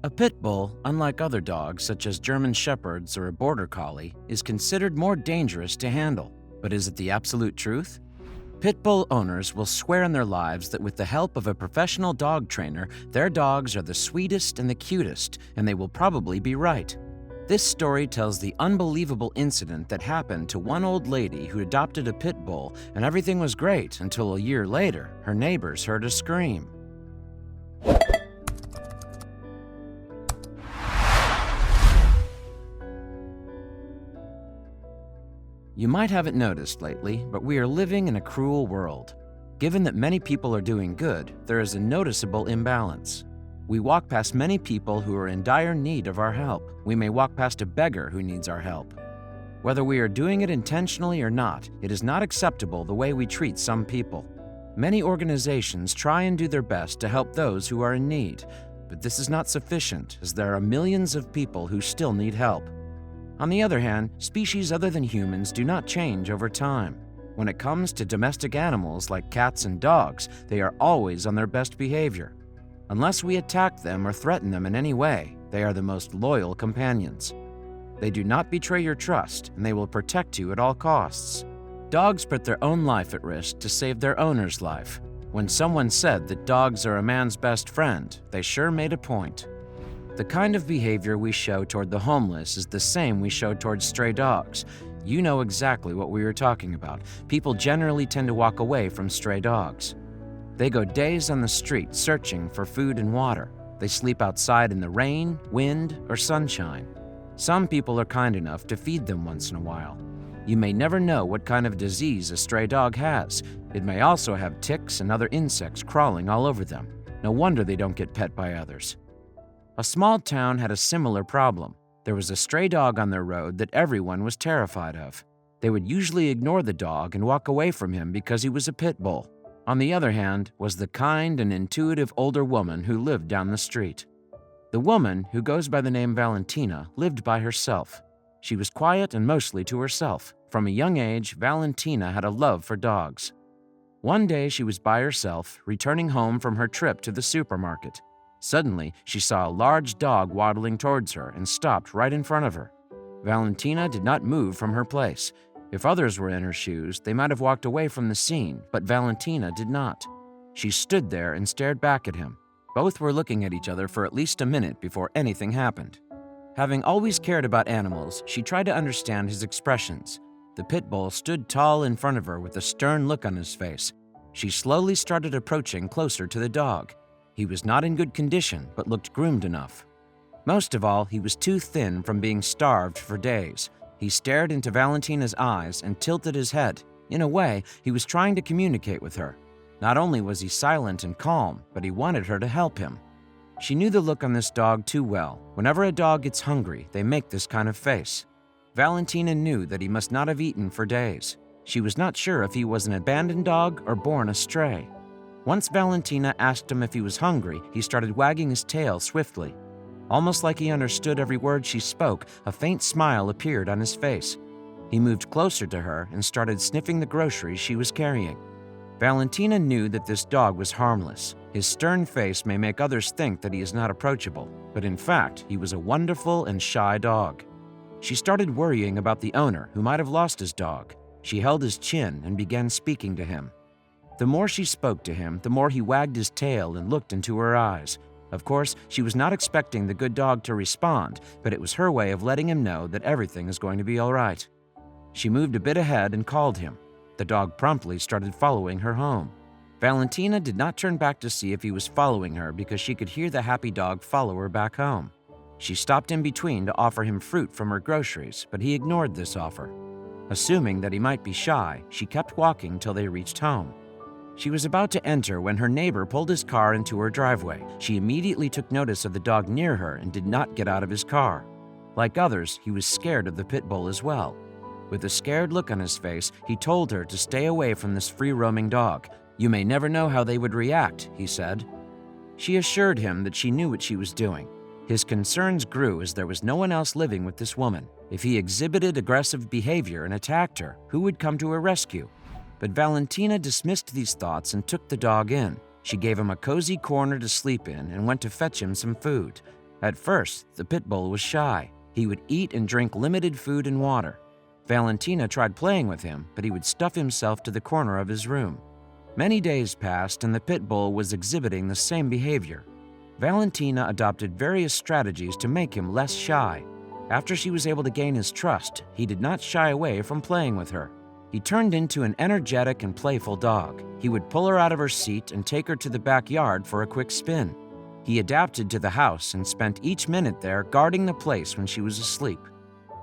A pit bull, unlike other dogs such as German shepherds or a border collie, is considered more dangerous to handle. But is it the absolute truth? Pit bull owners will swear on their lives that with the help of a professional dog trainer, their dogs are the sweetest and the cutest, and they will probably be right. This story tells the unbelievable incident that happened to one old lady who adopted a pit bull, and everything was great until a year later, her neighbors heard a scream. You might haven't noticed lately, but we are living in a cruel world. Given that many people are doing good, there is a noticeable imbalance. We walk past many people who are in dire need of our help. We may walk past a beggar who needs our help. Whether we are doing it intentionally or not, it is not acceptable the way we treat some people. Many organizations try and do their best to help those who are in need, but this is not sufficient as there are millions of people who still need help. On the other hand, species other than humans do not change over time. When it comes to domestic animals like cats and dogs, they are always on their best behavior. Unless we attack them or threaten them in any way, they are the most loyal companions. They do not betray your trust, and they will protect you at all costs. Dogs put their own life at risk to save their owner's life. When someone said that dogs are a man's best friend, they sure made a point. The kind of behavior we show toward the homeless is the same we show toward stray dogs. You know exactly what we are talking about. People generally tend to walk away from stray dogs. They go days on the street searching for food and water. They sleep outside in the rain, wind, or sunshine. Some people are kind enough to feed them once in a while. You may never know what kind of disease a stray dog has. It may also have ticks and other insects crawling all over them. No wonder they don't get pet by others. A small town had a similar problem. There was a stray dog on their road that everyone was terrified of. They would usually ignore the dog and walk away from him because he was a pit bull. On the other hand was the kind and intuitive older woman who lived down the street. The woman, who goes by the name Valentina, lived by herself. She was quiet and mostly to herself. From a young age, Valentina had a love for dogs. One day she was by herself, returning home from her trip to the supermarket. Suddenly, she saw a large dog waddling towards her and stopped right in front of her. Valentina did not move from her place. If others were in her shoes, they might have walked away from the scene, but Valentina did not. She stood there and stared back at him. Both were looking at each other for at least a minute before anything happened. Having always cared about animals, she tried to understand his expressions. The pit bull stood tall in front of her with a stern look on his face. She slowly started approaching closer to the dog. He was not in good condition, but looked groomed enough. Most of all, he was too thin from being starved for days. He stared into Valentina's eyes and tilted his head. In a way, he was trying to communicate with her. Not only was he silent and calm, but he wanted her to help him. She knew the look on this dog too well. Whenever a dog gets hungry, they make this kind of face. Valentina knew that he must not have eaten for days. She was not sure if he was an abandoned dog or born a stray. Once Valentina asked him if he was hungry, he started wagging his tail swiftly. Almost like he understood every word she spoke, a faint smile appeared on his face. He moved closer to her and started sniffing the groceries she was carrying. Valentina knew that this dog was harmless. His stern face may make others think that he is not approachable, but in fact, he was a wonderful and shy dog. She started worrying about the owner, who might have lost his dog. She held his chin and began speaking to him. The more she spoke to him, the more he wagged his tail and looked into her eyes. Of course, she was not expecting the good dog to respond, but it was her way of letting him know that everything is going to be all right. She moved a bit ahead and called him. The dog promptly started following her home. Valentina did not turn back to see if he was following her because she could hear the happy dog follow her back home. She stopped in between to offer him fruit from her groceries, but he ignored this offer. Assuming that he might be shy, she kept walking till they reached home. She was about to enter when her neighbor pulled his car into her driveway. She immediately took notice of the dog near her and did not get out of his car. Like others, he was scared of the pit bull as well. With a scared look on his face, he told her to stay away from this free-roaming dog. "You may never know how they would react," he said. She assured him that she knew what she was doing. His concerns grew as there was no one else living with this woman. If he exhibited aggressive behavior and attacked her, who would come to her rescue? But Valentina dismissed these thoughts and took the dog in. She gave him a cozy corner to sleep in and went to fetch him some food. At first, the Pitbull was shy. He would eat and drink limited food and water. Valentina tried playing with him, but he would stuff himself to the corner of his room. Many days passed and the Pitbull was exhibiting the same behavior. Valentina adopted various strategies to make him less shy. After she was able to gain his trust, he did not shy away from playing with her. He turned into an energetic and playful dog. He would pull her out of her seat and take her to the backyard for a quick spin. He adapted to the house and spent each minute there guarding the place when she was asleep.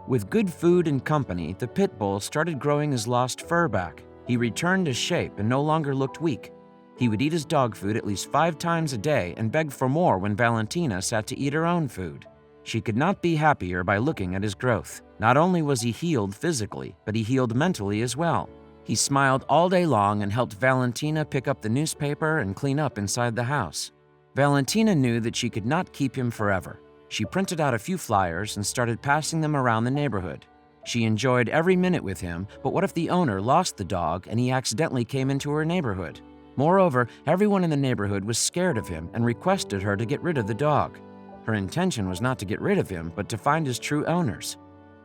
With good food and company, the Pitbull started growing his lost fur back. He returned to shape and no longer looked weak. He would eat his dog food at least 5 times a day and beg for more when Valentina sat to eat her own food. She could not be happier by looking at his growth. Not only was he healed physically, but he healed mentally as well. He smiled all day long and helped Valentina pick up the newspaper and clean up inside the house. Valentina knew that she could not keep him forever. She printed out a few flyers and started passing them around the neighborhood. She enjoyed every minute with him, but what if the owner lost the dog and he accidentally came into her neighborhood? Moreover, everyone in the neighborhood was scared of him and requested her to get rid of the dog. Her intention was not to get rid of him, but to find his true owners.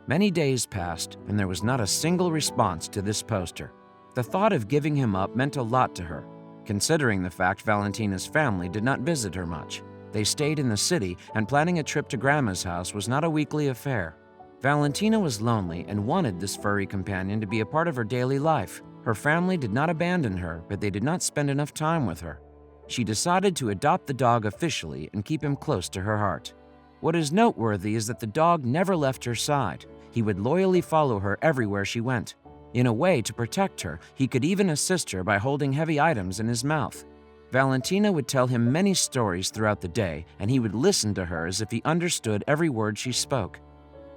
Many days passed, and there was not a single response to this poster. The thought of giving him up meant a lot to her, considering the fact Valentina's family did not visit her much. They stayed in the city, and planning a trip to Grandma's house was not a weekly affair. Valentina was lonely and wanted this furry companion to be a part of her daily life. Her family did not abandon her, but they did not spend enough time with her. She decided to adopt the dog officially and keep him close to her heart. What is noteworthy is that the dog never left her side. He would loyally follow her everywhere she went. In a way to protect her, he could even assist her by holding heavy items in his mouth. Valentina would tell him many stories throughout the day, and he would listen to her as if he understood every word she spoke.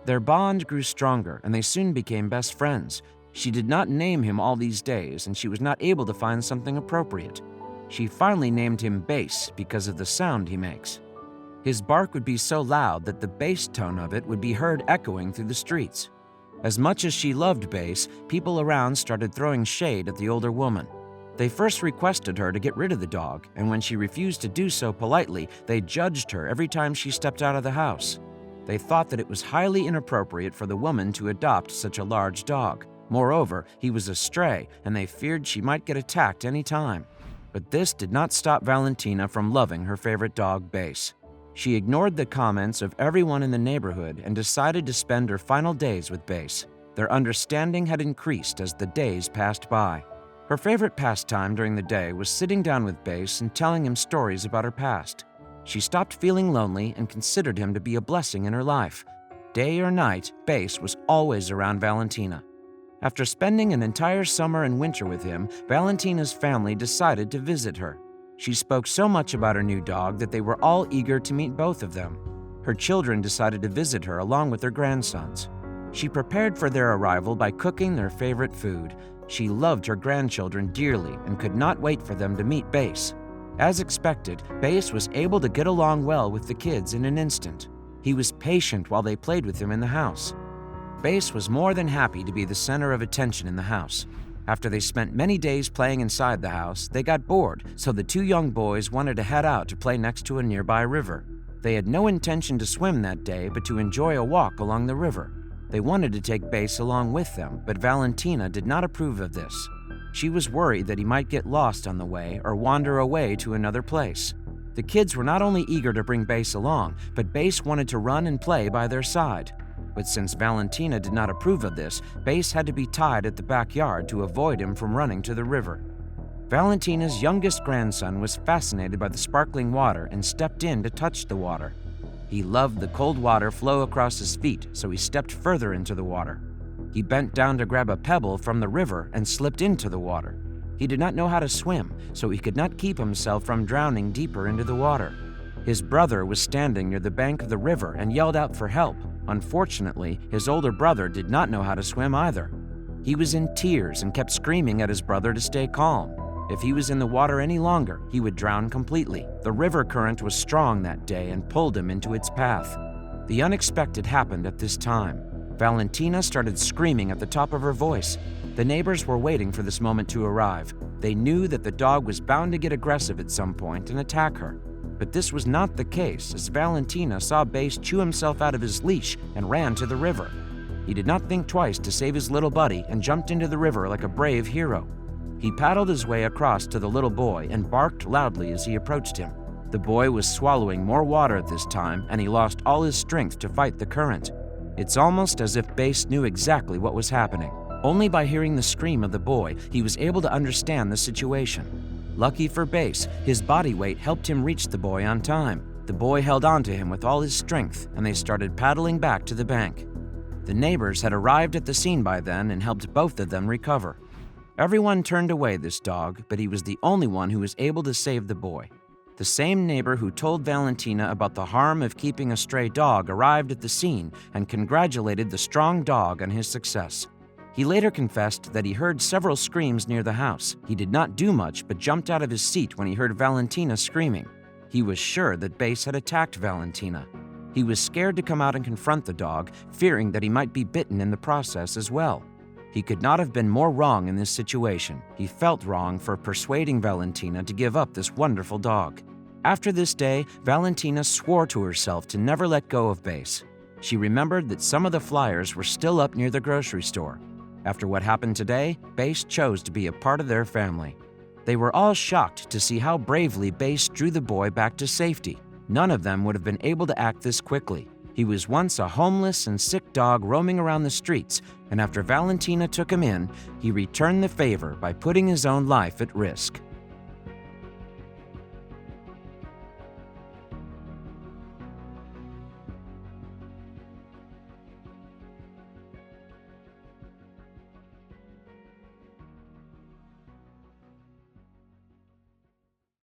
Their bond grew stronger, and they soon became best friends. She did not name him all these days, and she was not able to find something appropriate. She finally named him Bass because of the sound he makes. His bark would be so loud that the bass tone of it would be heard echoing through the streets. As much as she loved Bass, people around started throwing shade at the older woman. They first requested her to get rid of the dog, and when she refused to do so politely, they judged her every time she stepped out of the house. They thought that it was highly inappropriate for the woman to adopt such a large dog. Moreover, he was a stray, and they feared she might get attacked any time. But this did not stop Valentina from loving her favorite dog, Bass. She ignored the comments of everyone in the neighborhood and decided to spend her final days with Bass. Their understanding had increased as the days passed by. Her favorite pastime during the day was sitting down with Bass and telling him stories about her past. She stopped feeling lonely and considered him to be a blessing in her life. Day or night, Bass was always around Valentina. After spending an entire summer and winter with him, Valentina's family decided to visit her. She spoke so much about her new dog that they were all eager to meet both of them. Her children decided to visit her along with their grandsons. She prepared for their arrival by cooking their favorite food. She loved her grandchildren dearly and could not wait for them to meet Bass. As expected, Bass was able to get along well with the kids in an instant. He was patient while they played with him in the house. Bass was more than happy to be the center of attention in the house. After they spent many days playing inside the house, they got bored, so the 2 young boys wanted to head out to play next to a nearby river. They had no intention to swim that day, but to enjoy a walk along the river. They wanted to take Bass along with them, but Valentina did not approve of this. She was worried that he might get lost on the way or wander away to another place. The kids were not only eager to bring Bass along, but Bass wanted to run and play by their side. But since Valentina did not approve of this, Bass had to be tied at the backyard to avoid him from running to the river. Valentina's youngest grandson was fascinated by the sparkling water and stepped in to touch the water. He loved the cold water flow across his feet, so he stepped further into the water. He bent down to grab a pebble from the river and slipped into the water. He did not know how to swim, so he could not keep himself from drowning deeper into the water. His brother was standing near the bank of the river and yelled out for help. Unfortunately, his older brother did not know how to swim either. He was in tears and kept screaming at his brother to stay calm. If he was in the water any longer, he would drown completely. The river current was strong that day and pulled him into its path. The unexpected happened at this time. Valentina started screaming at the top of her voice. The neighbors were waiting for this moment to arrive. They knew that the dog was bound to get aggressive at some point and attack her. But this was not the case, as Valentina saw Base chew himself out of his leash and ran to the river. He did not think twice to save his little buddy and jumped into the river like a brave hero. He paddled his way across to the little boy and barked loudly as he approached him. The boy was swallowing more water at this time, and he lost all his strength to fight the current. It's almost as if Base knew exactly what was happening. Only by hearing the scream of the boy, he was able to understand the situation. Lucky for Base, his body weight helped him reach the boy on time. The boy held on to him with all his strength, and they started paddling back to the bank. The neighbors had arrived at the scene by then and helped both of them recover. Everyone turned away this dog, but he was the only one who was able to save the boy. The same neighbor who told Valentina about the harm of keeping a stray dog arrived at the scene and congratulated the strong dog on his success. He later confessed that he heard several screams near the house. He did not do much but jumped out of his seat when he heard Valentina screaming. He was sure that Base had attacked Valentina. He was scared to come out and confront the dog, fearing that he might be bitten in the process as well. He could not have been more wrong in this situation. He felt wrong for persuading Valentina to give up this wonderful dog. After this day, Valentina swore to herself to never let go of Base. She remembered that some of the flyers were still up near the grocery store. After what happened today, Base chose to be a part of their family. They were all shocked to see how bravely Base drew the boy back to safety. None of them would have been able to act this quickly. He was once a homeless and sick dog roaming around the streets, and after Valentina took him in, he returned the favor by putting his own life at risk.